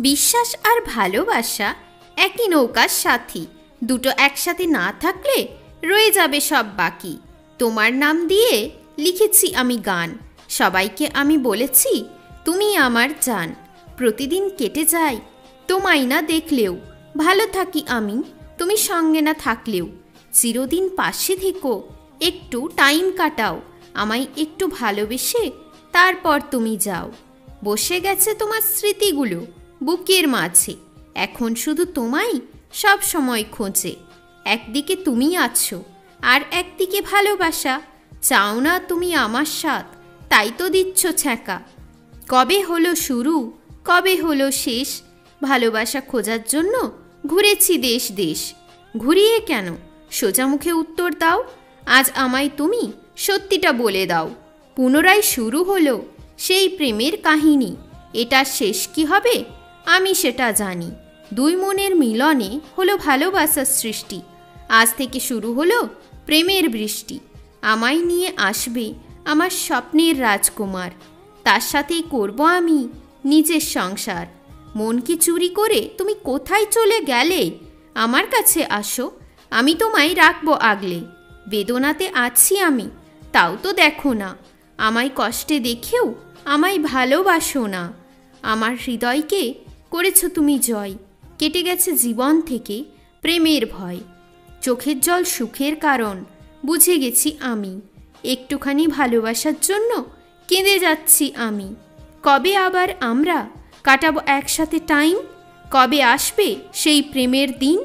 বিশ্বাস আর ভালোবাসা একই নৌকার সাথী, দুটো একসাথে না থাকলে রয়ে যাবে সব বাকি। তোমার নাম দিয়ে লিখেছি আমি গান, সবাইকে আমি বলেছি তুমি আমার জান। প্রতিদিন কেটে যায় তোমায় না দেখলেও, ভালো থাকি আমি তুমি সঙ্গে না থাকলেও। চিরদিন পাশে থেকো, একটু টাইম কাটাও, আমায় একটু ভালোবেসে তারপর তুমি যাও। বসে গেছে তোমার স্মৃতিগুলো বুকের মাঝে, এখন শুধু তোমায় সব সময় খোঁজে। একদিকে তুমি আছো আর একদিকে ভালোবাসা, চাও না তুমি আমার সাথ, তাই তো দিচ্ছ ছ্যাঁকা। কবে হলো শুরু, কবে হলো শেষ, ভালোবাসা খোঁজার জন্য ঘুরেছি দেশ দেশ। ঘুরিয়ে কেন, সোজা মুখে উত্তর দাও, আজ আমায় তুমি সত্যিটা বলে দাও। পুনরায় শুরু হলো সেই প্রেমের কাহিনী, এটা শেষ কি হবে আমি সেটা জানি। দুই মনের মিলনে হলো ভালোবাসার সৃষ্টি, আজ থেকে শুরু হলো প্রেমের বৃষ্টি। আমায় নিয়ে আসবে আমার স্বপ্নের রাজকুমার, তার সাথেই করব আমি নিজের সংসার। মন কি চুরি করে তুমি কোথায় চলে গেলে, আমার কাছে আসো আমি তোমায় রাখবো আগলে। বেদনাতে আছি আমি তাও তো দেখো না, আমায় কষ্টে দেখেও আমায় ভালোবাসো না। আমার হৃদয়কে করেছো তুমি জয়, কেটে গেছে জীবন থেকে প্রেমের ভয়। চোখের জল সুখের কারণ বুঝে গেছি আমি, একটুখানি ভালোবাসার জন্য কেঁদে যাচ্ছি আমি। কবে আবার আমরা কাটাবো একসাথে টাইম, কবে আসবে সেই প্রেমের দিন।